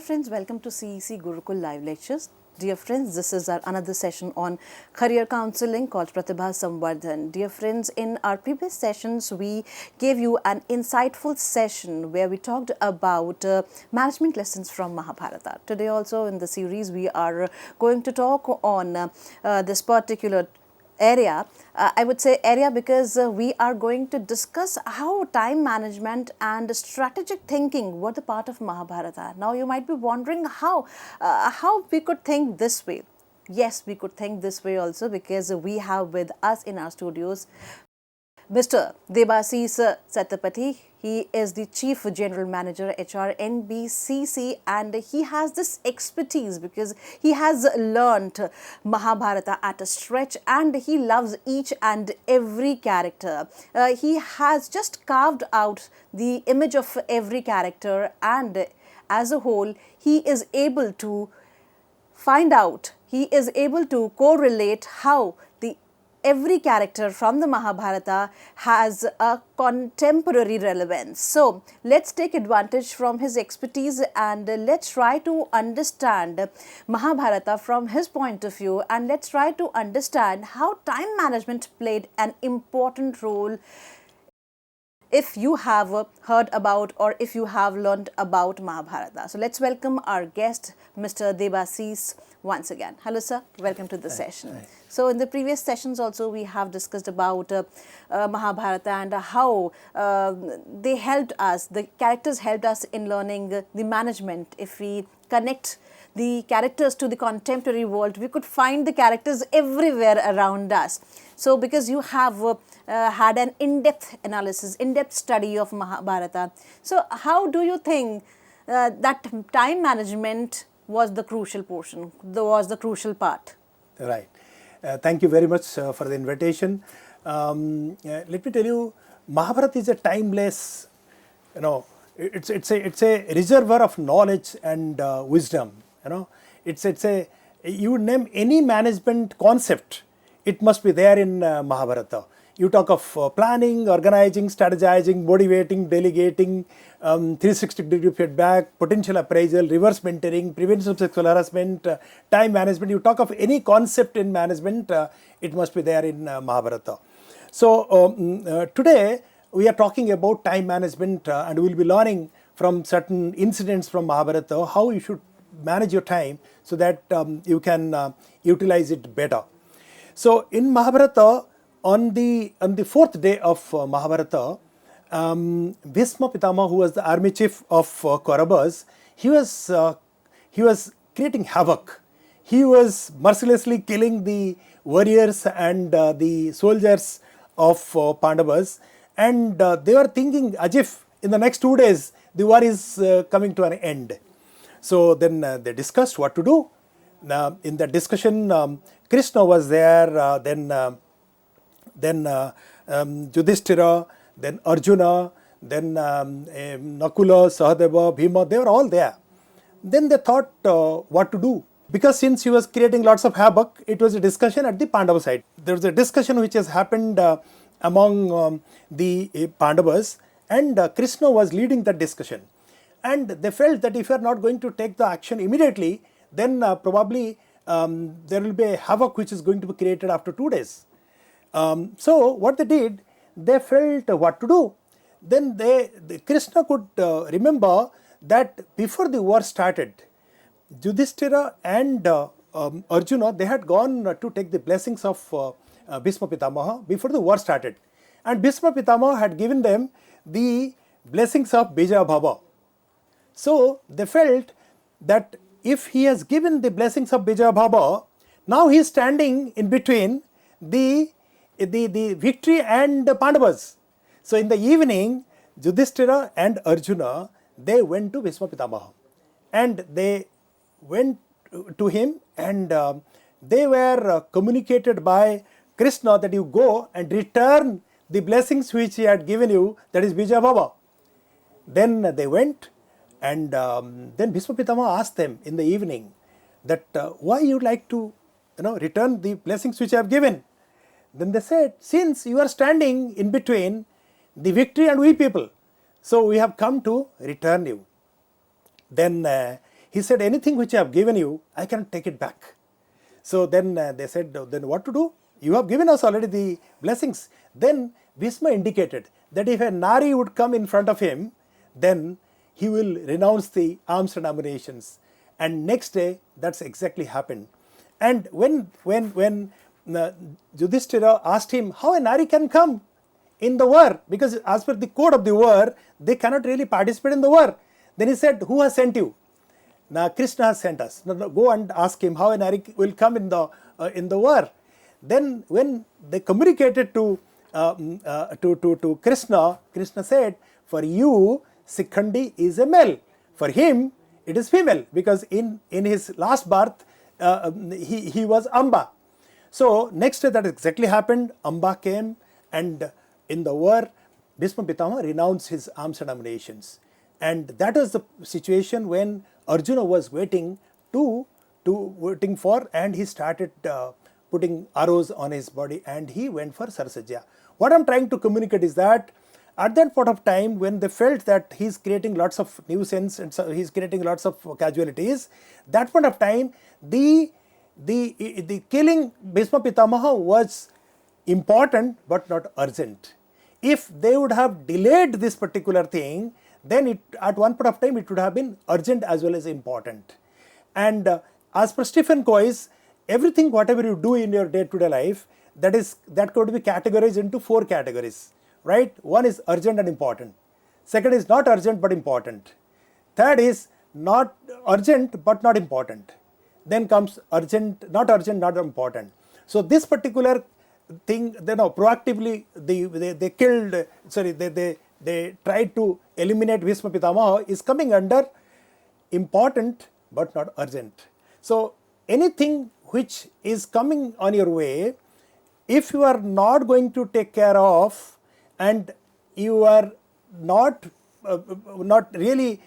friends, welcome to CEC Gurukul Live Lectures. Dear friends, this is our another session on career counseling called Pratibha Samvardhan. Dear friends, in our previous sessions, we gave you an insightful session where we talked about management lessons from Mahabharata. Today also in the series, we are going to talk on this particular area. I would say area because we are going to discuss how time management and strategic thinking were the part of Mahabharata. Now you might be wondering how we could think this way. Yes, we could think this way also because we have with us in our studios Mr. Debasis Satapathy. He is the Chief General Manager HR NBCC, and he has this expertise because he has learnt Mahabharata at a stretch and he loves each and every character. He has just carved out the image of every character, and as a whole he is able to find out, he is able to correlate how every character from the Mahabharata has a contemporary relevance. So let's take advantage from his expertise and let's try to understand Mahabharata from his point of view, and let's try to understand how time management played an important role if you have heard about or if you have learned about Mahabharata. So let's welcome our guest, Mr. Debasis, once again. Hello sir, welcome to the session. Hi. So in the previous sessions also we have discussed about Mahabharata and how they helped us, the characters helped us in learning the management. If we connect the characters to the contemporary world, we could find the characters everywhere around us. So because you have had an in-depth analysis, in-depth study of Mahabharata, so how do you think that time management was the crucial portion, was the crucial part? Right. Thank you very much for the invitation. Let me tell you, Mahabharata is a timeless, it's a reservoir of knowledge and wisdom. You name any management concept, it must be there in Mahabharata. You talk of planning, organizing, strategizing, motivating, delegating, 360-degree feedback, potential appraisal, reverse mentoring, prevention of sexual harassment, time management. You talk of any concept in management, it must be there in Mahabharata. So today we are talking about time management and we will be learning from certain incidents from Mahabharata how you should manage your time so that you can utilize it better. So in Mahabharata, on the fourth day of Mahabharata, Bhisma Pitama, who was the army chief of Kauravas, he was creating havoc. He was mercilessly killing the warriors and the soldiers of Pandavas, and they were thinking as if in the next 2 days the war is coming to an end. So then they discussed what to do. In that discussion, Krishna was there, then Yudhishthira, then Arjuna, then Nakula, Sahadeva, Bhima, they were all there. Then they thought what to do. Because since he was creating lots of havoc, it was a discussion at the Pandava side. There was a discussion which has happened among the Pandavas, and Krishna was leading that discussion. And they felt that if you are not going to take the action immediately, then probably there will be a havoc which is going to be created after 2 days. So what they did, they felt what to do. Then Krishna could remember that before the war started, Yudhishthira and Arjuna, they had gone to take the blessings of Bhisma Pitamaha before the war started. And Bhisma Pitamaha had given them the blessings of Bija Bhava. So they felt that if he has given the blessings of Bija Bhava, now he is standing in between the victory and the Pandavas. So in the evening, Yudhishthira and Arjuna, they went to Bhisma Pitamaha, and they went to him, and they were communicated by Krishna that you go and return the blessings which he had given you, that is Bija Bhava. Then they went, and then Bhisma Pitamaha asked them in the evening that why you like to return the blessings which I have given. Then they said, since you are standing in between the victory and we people, so we have come to return you. Then He said, anything which I have given you, I cannot take it back. So then they said, then what to do? You have given us already the blessings. Then Bhishma indicated that if a Nari would come in front of him, then he will renounce the arms and ammunitions. And next day, that's exactly happened. And when Yudhishthira asked him how a Nari can come in the war, because as per the code of the war, they cannot really participate in the war. Then he said, who has sent you? Now Krishna has sent us. Now go and ask him how a Nari will come in the war. Then when they communicated to Krishna, Krishna said, for you, Sikhandi is a male. For him, it is female, because in his last birth, he was Amba. So next day that exactly happened. Amba came, and in the war, Bhishma Pitama renounced his arms and ammunitions. And that was the situation when Arjuna was waiting for, and he started putting arrows on his body, and he went for Sarasajya. What I am trying to communicate is that at that point of time, when they felt that he is creating lots of nuisance and so he is creating lots of casualties, that point of time, the killing Bhishma Pitamaha was important but not urgent. If they would have delayed this particular thing, then at one point of time it would have been urgent as well as important. And as per Stephen Coy's, everything whatever you do in your day-to-day life, that could be categorized into 4 categories, right? One is urgent and important. Second is not urgent but important. Third is not urgent but not important. Then comes urgent, not important. So this particular thing, proactively they tried to eliminate Bhishma Pitamaha is coming under important but not urgent. So anything which is coming on your way, if you are not going to take care of and you are not really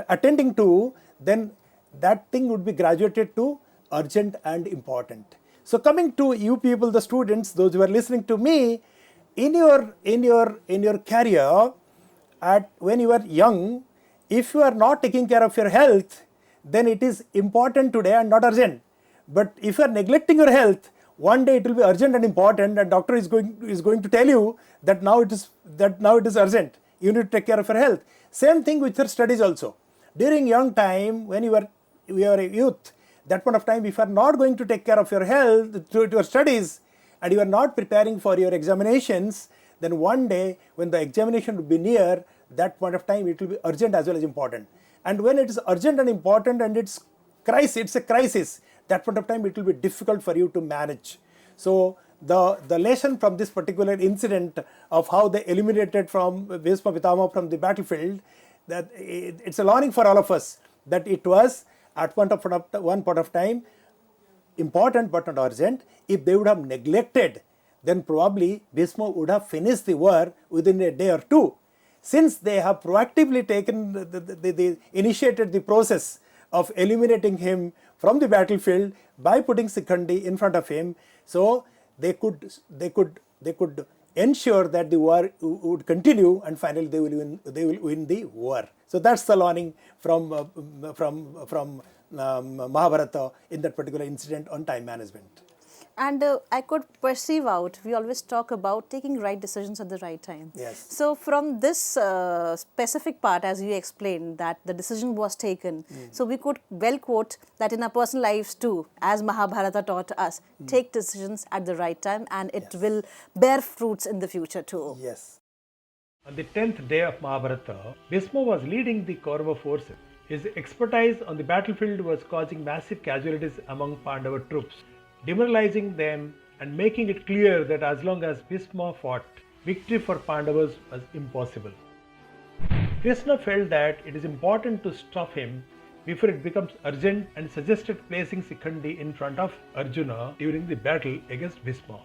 attending to, then that thing would be graduated to urgent and important. So coming to you people, the students, those who are listening to me, in your career, when you are young, if you are not taking care of your health, then it is important today and not urgent. But if you are neglecting your health, one day it will be urgent and important, and doctor is going to tell you that now it is urgent. You need to take care of your health. Same thing with your studies also. During young time, when you are a youth, that point of time, if you are not going to take care of your health, to your studies, and you are not preparing for your examinations, then one day when the examination will be near, that point of time it will be urgent as well as important. And when it is urgent and important and it's a crisis, that point of time it will be difficult for you to manage. So the lesson from this particular incident of how they eliminated from Bhishma Pitama from the battlefield, that it's a learning for all of us, that it was at one point of time important but not urgent. If they would have neglected, then probably Bhishma would have finished the war within a day or two. Since they have proactively initiated the process of eliminating him from the battlefield by putting Sikhandi in front of him, so they could ensure that the war would continue, and finally they will win the war. So that's the learning from Mahabharata in that particular incident on time management. And I could perceive out, we always talk about taking right decisions at the right time. Yes. So from this specific part, as you explained, that the decision was taken, so we could well quote that in our personal lives too, as Mahabharata taught us, take decisions at the right time, and it will bear fruits in the future too. Yes. On the 10th day of Mahabharata, Bhishma was leading the Kaurava forces. His expertise on the battlefield was causing massive casualties among Pandava troops, demoralizing them and making it clear that as long as Bhishma fought, victory for Pandavas was impossible. Krishna felt that it is important to stop him before it becomes urgent and suggested placing Sikhandi in front of Arjuna during the battle against Bhishma.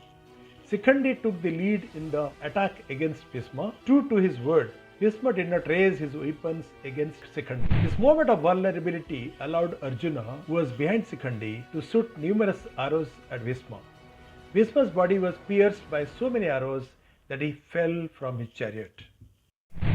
Sikhandi took the lead in the attack against Bhishma. True to his word, Bhishma did not raise his weapons against Sikhandi. This moment of vulnerability allowed Arjuna, who was behind Sikhandi, to shoot numerous arrows at Bhishma. Bhishma's body was pierced by so many arrows that he fell from his chariot.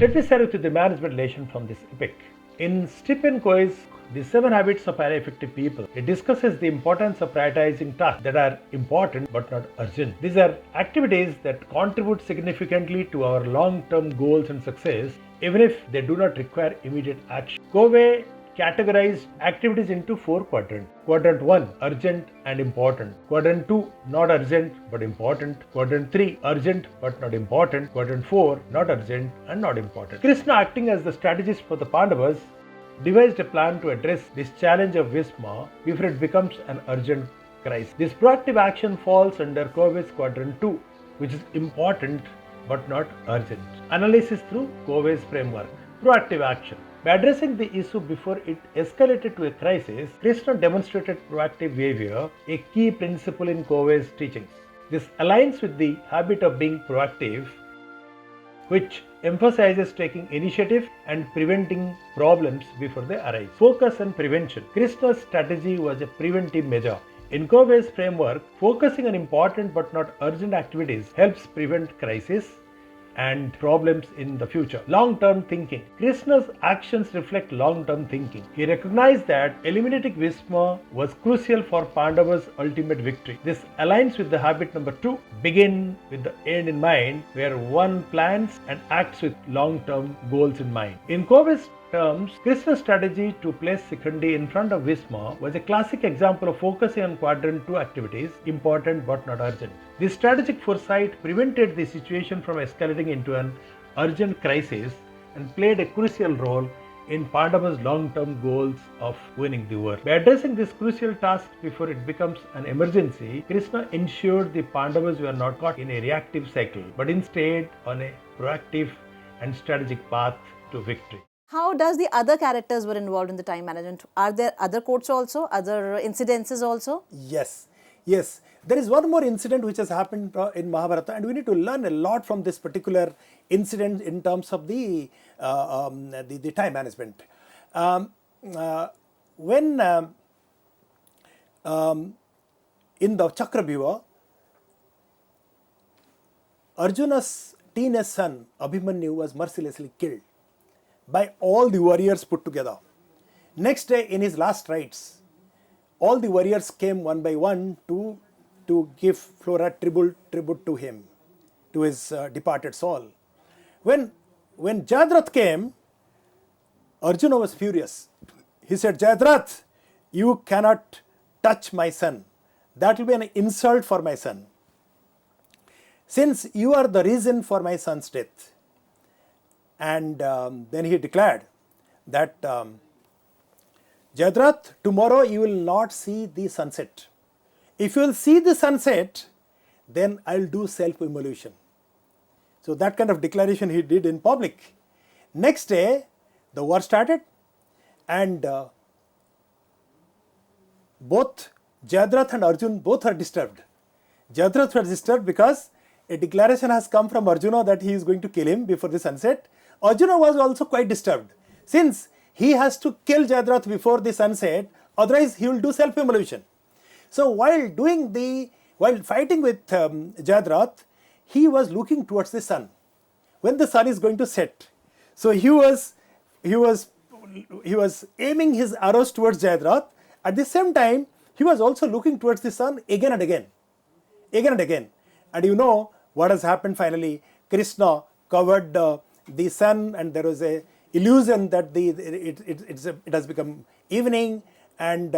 Let me share with you the management lesson from this epic. In Stephen Coy's The 7 Habits of Highly Effective People. It discusses the importance of prioritizing tasks that are important but not urgent. These are activities that contribute significantly to our long-term goals and success, even if they do not require immediate action. Covey categorized activities into 4 quadrants. Quadrant 1, urgent and important. Quadrant 2, not urgent but important. Quadrant 3, urgent but not important. Quadrant 4, not urgent and not important. Krishna, acting as the strategist for the Pandavas, devised a plan to address this challenge of Bhisma before it becomes an urgent crisis. This proactive action falls under Covey's Quadrant 2, which is important but not urgent. Analysis through Covey's framework. Proactive action. By addressing the issue before it escalated to a crisis, Krishna demonstrated proactive behavior, a key principle in Covey's teachings. This aligns with the habit of being proactive, which emphasizes taking initiative and preventing problems before they arise. Focus and prevention. Krishna's strategy was a preventive measure. In Covey's framework, focusing on important but not urgent activities helps prevent crises and problems in the future. Long-term thinking. Krishna's actions reflect long-term thinking. He recognized that eliminating Bhisma was crucial for Pandava's ultimate victory. This aligns with the habit number 2, begin with the end in mind, where one plans and acts with long-term goals in mind. In Covey's terms, Krishna's strategy to place Sikhandi in front of Bhisma was a classic example of focusing on Quadrant 2 activities, important but not urgent. This strategic foresight prevented the situation from escalating into an urgent crisis and played a crucial role in Pandava's long-term goals of winning the war. By addressing this crucial task before it becomes an emergency, Krishna ensured the Pandavas were not caught in a reactive cycle, but instead on a proactive and strategic path to victory. How does the other characters were involved in the time management? Are there other quotes also, other incidences also? Yes, yes. There is one more incident which has happened in Mahabharata, and we need to learn a lot from this particular incident in terms of the time management. When in the Chakravyuha, Arjuna's teenage son Abhimanyu was mercilessly killed by all the warriors put together. Next day, in his last rites, all the warriors came one by one to give floral tribute to him, to his departed soul. When Jayadratha came, Arjuna was furious. He said, Jayadratha, you cannot touch my son. That will be an insult for my son. Since you are the reason for my son's death. And then he declared that Jayadratha, tomorrow you will not see the sunset. If you will see the sunset, then I will do self-immolation. So that kind of declaration he did in public. Next day, the war started, and both Jayadratha and Arjuna both are disturbed. Jayadratha was disturbed because a declaration has come from Arjuna that he is going to kill him before the sunset. Arjuna was also quite disturbed, since he has to kill Jayadratha before the sunset, otherwise he will do self-immolation. So while fighting with Jayadratha, he was looking towards the sun, when the sun is going to set. So he was aiming his arrows towards Jayadratha. At the same time, he was also looking towards the sun again and again. And you know what has happened finally. Krishna covered the sun, and there was a illusion that it has become evening, and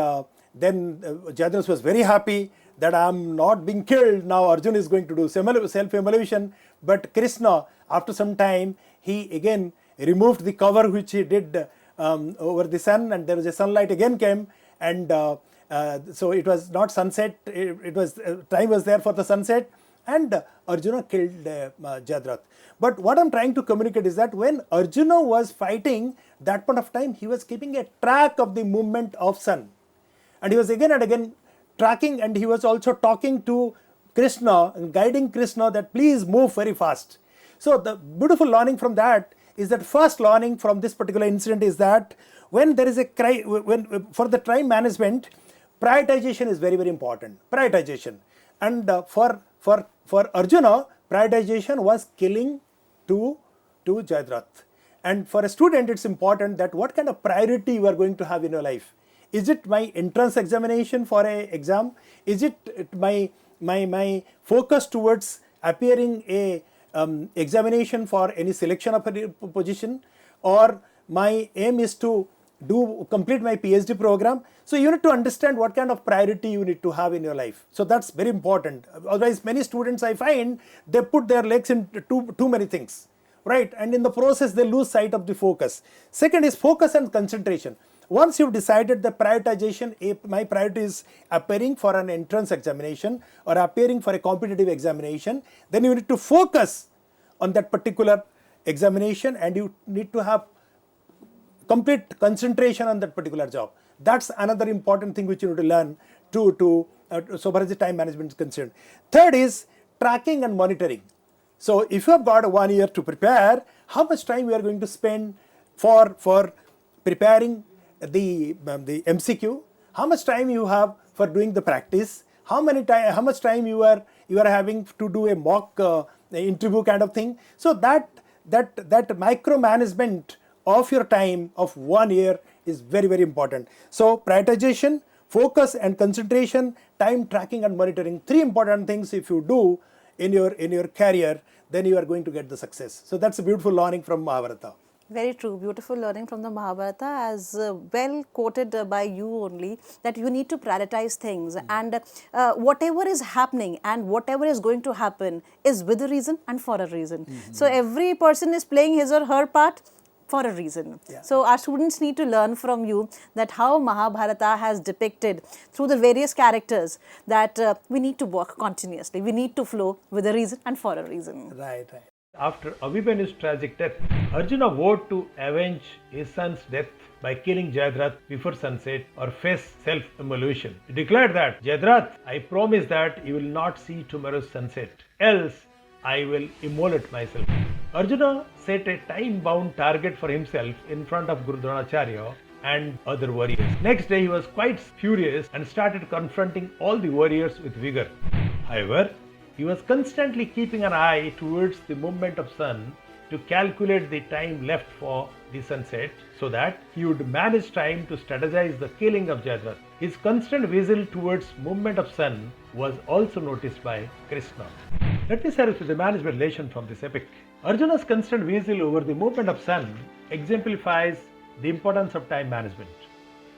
then Jayadratha was very happy that I am not being killed. Now Arjuna is going to do self-immolation. But Krishna, after some time, he again removed the cover which he did over the sun, and there was a sunlight again came, and so it was not sunset. It was time was there for the sunset, and Arjuna killed Jayadratha. But what I am trying to communicate is that when Arjuna was fighting, that point of time he was keeping a track of the movement of sun, and he was again and again tracking, and he was also talking to Krishna and guiding Krishna that please move very fast. So the beautiful learning from that is that first learning from this particular incident is that when there is for the time management, prioritization is very, very important. Prioritization. And for Arjuna, prioritization was killing to Jayadratha. And for a student, it's important that what kind of priority you are going to have in your life. Is it my entrance examination for a exam? Is it my focus towards appearing a examination for any selection of a position, or my aim is to complete my PhD program? So you need to understand what kind of priority you need to have in your life. So that's very important. Otherwise, many students I find, they put their legs into too many things, right? And in the process, they lose sight of the focus. Second is focus and concentration. Once you've decided the prioritization, my priority is appearing for an entrance examination or appearing for a competitive examination, then you need to focus on that particular examination, and you need to have complete concentration on that particular job. That's another important thing which you need to learn so far as the time management is concerned. Third is tracking and monitoring. So if you have got 1 year to prepare, how much time you are going to spend for preparing the MCQ, how much time you have for doing the practice, how much time you are having to do a mock interview kind of thing. So that micromanagement of your time of 1 year is very, very important. So prioritization, focus and concentration, time tracking and monitoring, 3 important things if you do in your career, then you are going to get the success. So that's a beautiful learning from Mahabharata. Very true. Beautiful learning from the Mahabharata, as well quoted by you only, that you need to prioritize things, and whatever is happening and whatever is going to happen is with a reason and for a reason. So every person is playing his or her part for a reason. Yeah. So our students need to learn from you that how Mahabharata has depicted through the various characters that we need to work continuously. We need to flow with a reason and for a reason. Right. After Abhimanyu's tragic death, Arjuna vowed to avenge his son's death by killing Jayadratha before sunset or face self-immolation. He declared that, "Jayadratha, I promise that you will not see tomorrow's sunset, else I will immolate myself." Arjuna set a time-bound target for himself in front of Guru Dronacharya and other warriors. Next day he was quite furious and started confronting all the warriors with vigor. However, he was constantly keeping an eye towards the movement of sun to calculate the time left for the sunset so that he would manage time to strategize the killing of Jayadratha. His constant vigil towards movement of sun was also noticed by Krishna. Let me share with you the management relation from this epic. Arjuna's constant vigil over the movement of sun exemplifies the importance of time management.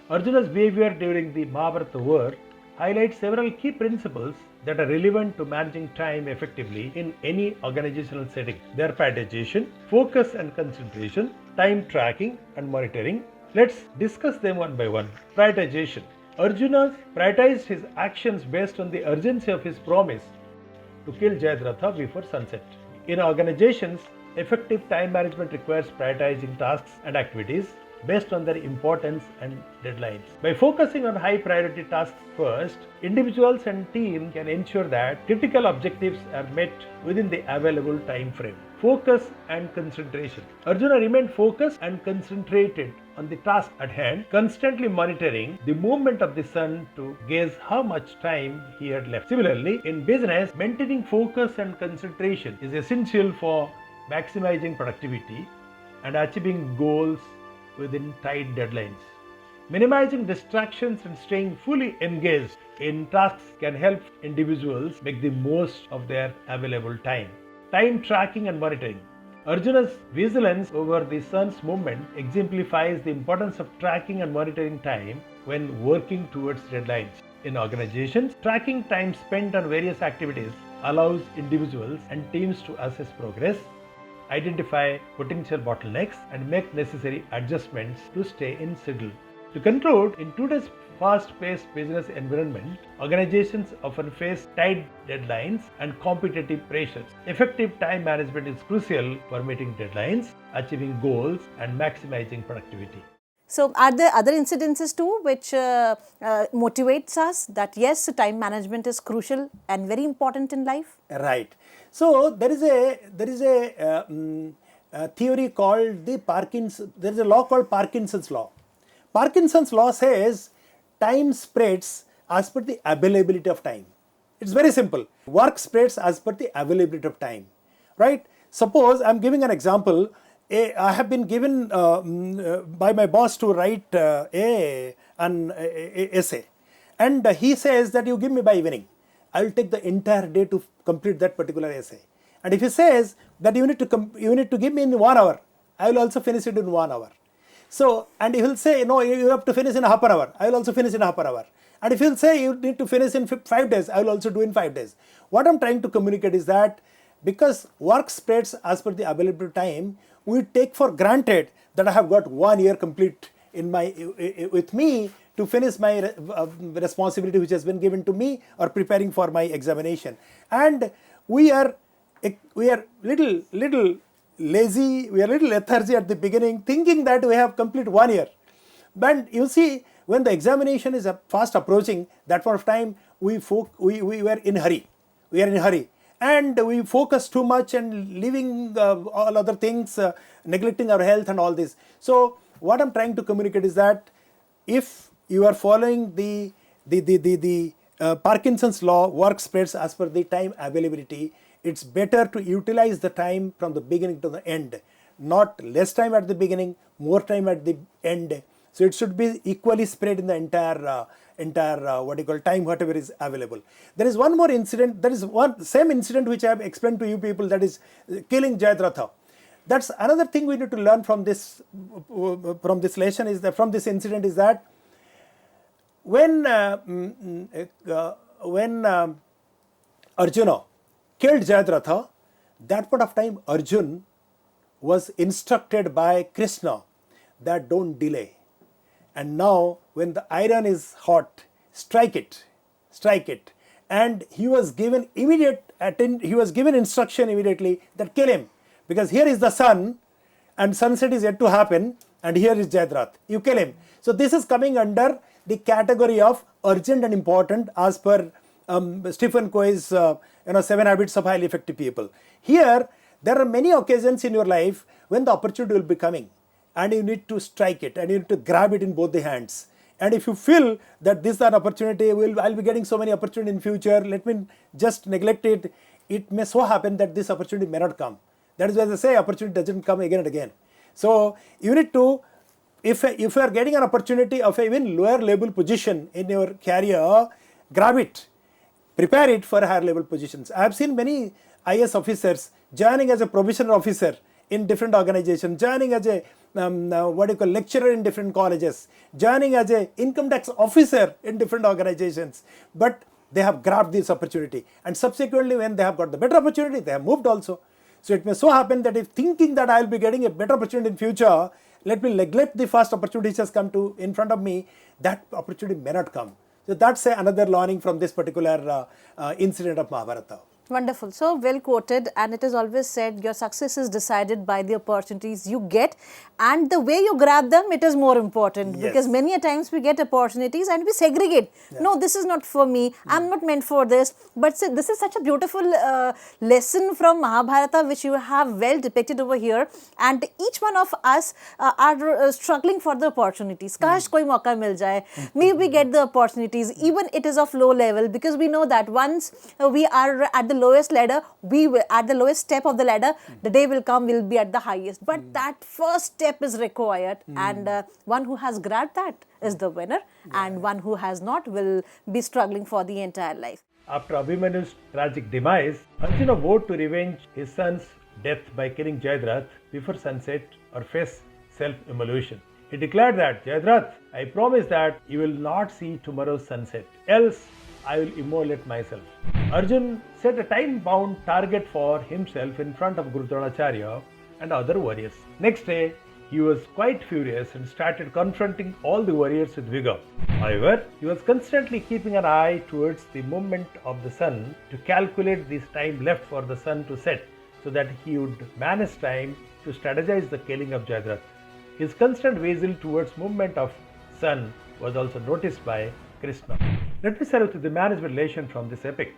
Arjuna's behavior during the Mahabharata war highlights several key principles that are relevant to managing time effectively in any organizational setting. They are prioritization, focus and concentration, time tracking and monitoring. Let's discuss them one by one. Prioritization. Arjuna prioritized his actions based on the urgency of his promise to kill Jayadratha before sunset. In organizations, effective time management requires prioritizing tasks and activities based on their importance and deadlines. By focusing on high priority tasks first, individuals and teams can ensure that critical objectives are met within the available time frame. Focus and concentration. Arjuna remained focused and concentrated on the task at hand, constantly monitoring the movement of the sun to gauge how much time he had left. Similarly, in business, maintaining focus and concentration is essential for maximizing productivity and achieving goals within tight deadlines. Minimizing distractions and staying fully engaged in tasks can help individuals make the most of their available time. Time tracking and monitoring. Arjuna's vigilance over the sun's movement exemplifies the importance of tracking and monitoring time when working towards deadlines. In organizations, tracking time spent on various activities allows individuals and teams to assess progress, identify potential bottlenecks, and make necessary adjustments to stay in schedule. To conclude, in today's fast-paced business environment, organizations often face tight deadlines and competitive pressures. Effective time management is crucial for meeting deadlines, achieving goals, and maximizing productivity. So are there other incidences too which motivates us that yes, time management is crucial and very important in life? Right. So there is a theory called there is a law called Parkinson's law. Parkinson's law says time spreads as per the availability of time. It's very simple. Work spreads as per the availability of time, right? Suppose I'm giving an example. I have been given by my boss to write an essay, and he says that you give me by evening. I will take the entire day to complete that particular essay. And if he says that you need to give me in 1 hour, I will also finish it in 1 hour. So, and he will say, no, you have to finish in half an hour. I will also finish in half an hour. And if he will say you need to finish in 5 days, I will also do in 5 days. What I am trying to communicate is that because work spreads as per the available time, we take for granted that I have got 1 year complete with me to finish my responsibility which has been given to me or preparing for my examination. And we are little lazy, we are little lethargy at the beginning, thinking that we have complete 1 year. But you see, when the examination is fast approaching, that point of time we were in hurry. We are in hurry, and we focus too much and leaving all other things, neglecting our health and all this. So what I'm trying to communicate is that if you are following the Parkinson's law, work spreads as per the time availability. It's better to utilize the time from the beginning to the end, not less time at the beginning, more time at the end. So it should be equally spread in the entire time, whatever is available. There is one more incident. There is one same incident which I have explained to you people, that is killing Jayadratha. That's another thing we need to learn from this lesson, is that from this incident is that when Arjuna killed Jayadratha, that point of time Arjun was instructed by Krishna that don't delay. And now when the iron is hot, strike it. And he was given instruction immediately that kill him, because here is the sun and sunset is yet to happen, and here is Jayadratha. You kill him. So this is coming under the category of urgent and important as per Stephen Covey's 7 Habits of Highly Effective People. Here there are many occasions in your life when the opportunity will be coming, and you need to strike it, and you need to grab it in both the hands. And if you feel that this is an opportunity, I'll be getting so many opportunities in future, let me just neglect it, it may so happen that this opportunity may not come. That is why they say opportunity doesn't come again and again. So you need to, if you are getting an opportunity of even lower level position in your career, grab it, prepare it for higher level positions. I have seen many IS officers joining as a probationer officer in different organizations, joining as a lecturer in different colleges, joining as a income tax officer in different organizations, but they have grabbed this opportunity, and subsequently when they have got the better opportunity, they have moved also. So it may so happen that if thinking that I will be getting a better opportunity in future, let me neglect the first opportunity which has come to in front of me, that opportunity may not come. So that's another learning from this particular incident of Mahabharata. Wonderful. So well quoted, and it is always said your success is decided by the opportunities you get, and the way you grab them, it is more important. Yes. Because many a times we get opportunities and we segregate. Yeah. No, this is not for me. I'm not meant for this. But this is such a beautiful lesson from Mahabharata which you have well depicted over here, and each one of us are struggling for the opportunities. Kash koi mauka mil jaye. Maybe we get the opportunities, even it is of low level, because we know that once we are at the lowest ladder, we will at the lowest step of the ladder, the day will come, we'll be at the highest. But that first step is required, and one who has grabbed that is the winner, and one who has not will be struggling for the entire life. After Abhimanyu's tragic demise, Arjuna vowed to revenge his son's death by killing Jayadratha before sunset or face self-immolation. He declared that, Jayadratha, I promise that you will not see tomorrow's sunset, else I will immolate myself. Arjun set a time-bound target for himself in front of Guru Dronacharya and other warriors. Next day, he was quite furious and started confronting all the warriors with vigor. However, he was constantly keeping an eye towards the movement of the sun to calculate this time left for the sun to set, so that he would manage time to strategize the killing of Jayadratha. His constant vigil towards movement of sun was also noticed by Krishna. Let me start with the management lesson from this epic.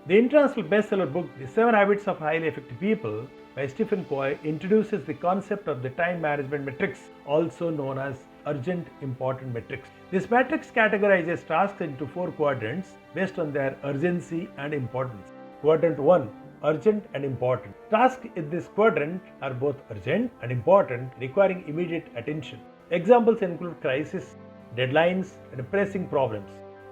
The international bestseller book, The 7 Habits of Highly Effective People by Stephen Covey introduces the concept of the time management matrix, also known as urgent important matrix. This matrix categorizes tasks into 4 quadrants based on their urgency and importance. Quadrant 1, urgent and important. Tasks in this quadrant are both urgent and important, requiring immediate attention. Examples include crisis, deadlines, and pressing problems.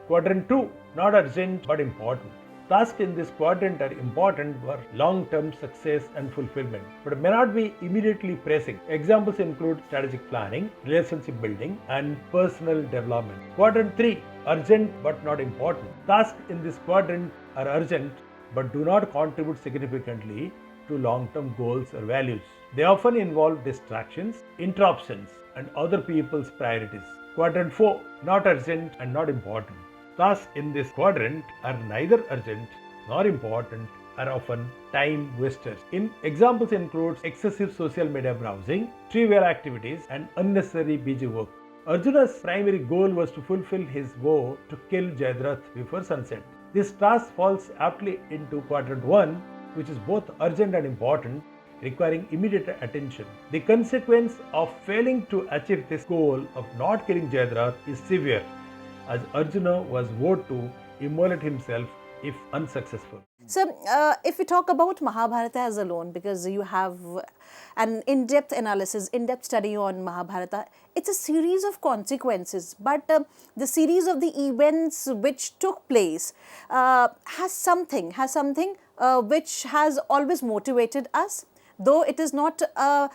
Quadrant 2, not urgent but important. Tasks in this quadrant are important for long-term success and fulfillment, but may not be immediately pressing. Examples include strategic planning, relationship building, and personal development. Quadrant 3, urgent but not important. Tasks in this quadrant are urgent but do not contribute significantly to long-term goals or values. They often involve distractions, interruptions, and other people's priorities. Quadrant 4, not urgent and not important. Tasks in this quadrant are neither urgent nor important, are often time wasters. Examples include excessive social media browsing, trivial activities, and unnecessary busy work. Arjuna's primary goal was to fulfill his vow to kill Jayadratha before sunset. This task falls aptly into quadrant 1, which is both urgent and important, requiring immediate attention. The consequence of failing to achieve this goal of not killing Jayadratha is severe, as Arjuna was vowed to immolate himself if unsuccessful. So, if we talk about Mahabharata as alone, because you have an in-depth analysis, in-depth study on Mahabharata, it's a series of consequences, but the series of the events which took place has something which has always motivated us. Though it is not a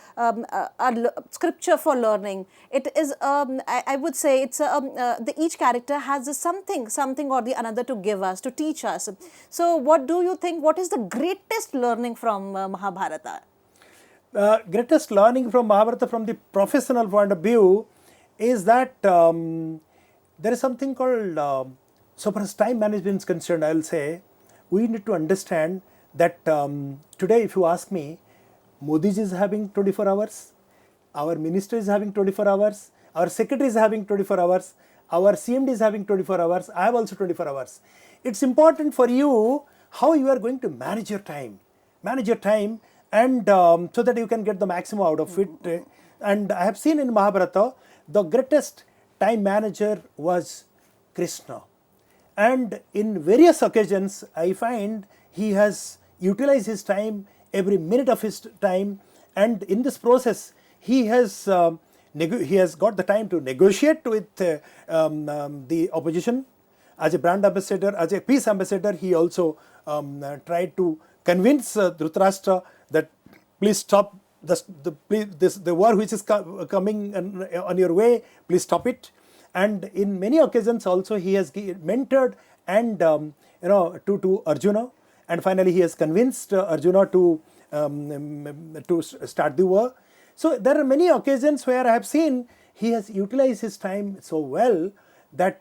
scripture for learning, it is, I would say, it's each character has something or the another to give us, to teach us. So, what do you think? What is the greatest learning from Mahabharata? Greatest learning from Mahabharata from the professional point of view is that there is something called, so far as time management is concerned, I will say, we need to understand that today if you ask me, Modi ji is having 24 hours, our minister is having 24 hours, our secretary is having 24 hours, our CMD is having 24 hours, I have also 24 hours. It's important for you how you are going to manage your time and so that you can get the maximum out of it. And I have seen in Mahabharata, the greatest time manager was Krishna. And in various occasions, I find he has utilized his time, every minute of his time, and in this process he has got the time to negotiate with the opposition. As a brand ambassador, as a peace ambassador, he also tried to convince Dhritarashtra that please stop the war which is coming on your way, please stop it. And in many occasions also he has mentored and to Arjuna. And finally, he has convinced Arjuna to start the war. So there are many occasions where I have seen he has utilized his time so well that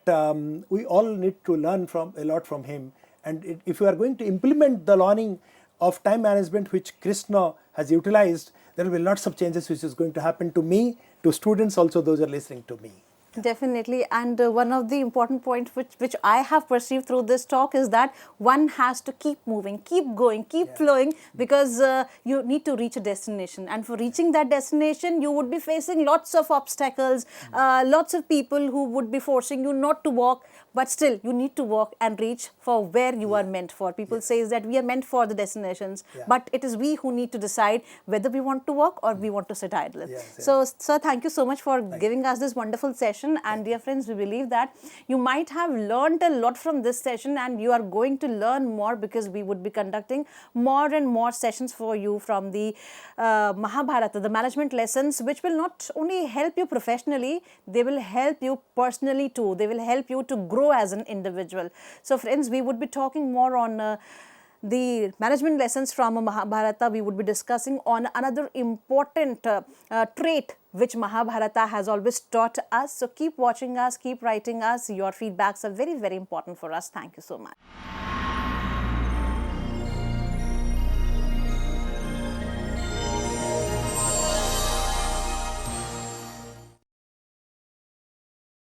we all need to learn a lot from him. And if you are going to implement the learning of time management which Krishna has utilized, there will be lots of changes which is going to happen to me, to students also, those are listening to me. Definitely, and one of the important points which I have perceived through this talk is that one has to keep moving, keep going, keep flowing, because you need to reach a destination, and for reaching that destination you would be facing lots of obstacles, lots of people who would be forcing you not to walk, but still you need to walk and reach for where you are meant for. People say that we are meant for the destinations, but it is we who need to decide whether we want to walk or we want to sit idle. So, sir, thank you so much for giving us this wonderful session. And dear friends, we believe that you might have learned a lot from this session, and you are going to learn more, because we would be conducting more and more sessions for you from the Mahabharata, the management lessons, which will not only help you professionally, they will help you personally too. They will help you to grow as an individual. So friends, we would be talking more on the management lessons from Mahabharata. We would be discussing on another important trait which Mahabharata has always taught us. So keep watching us, keep writing us. Your feedbacks are very, very important for us. Thank you so much.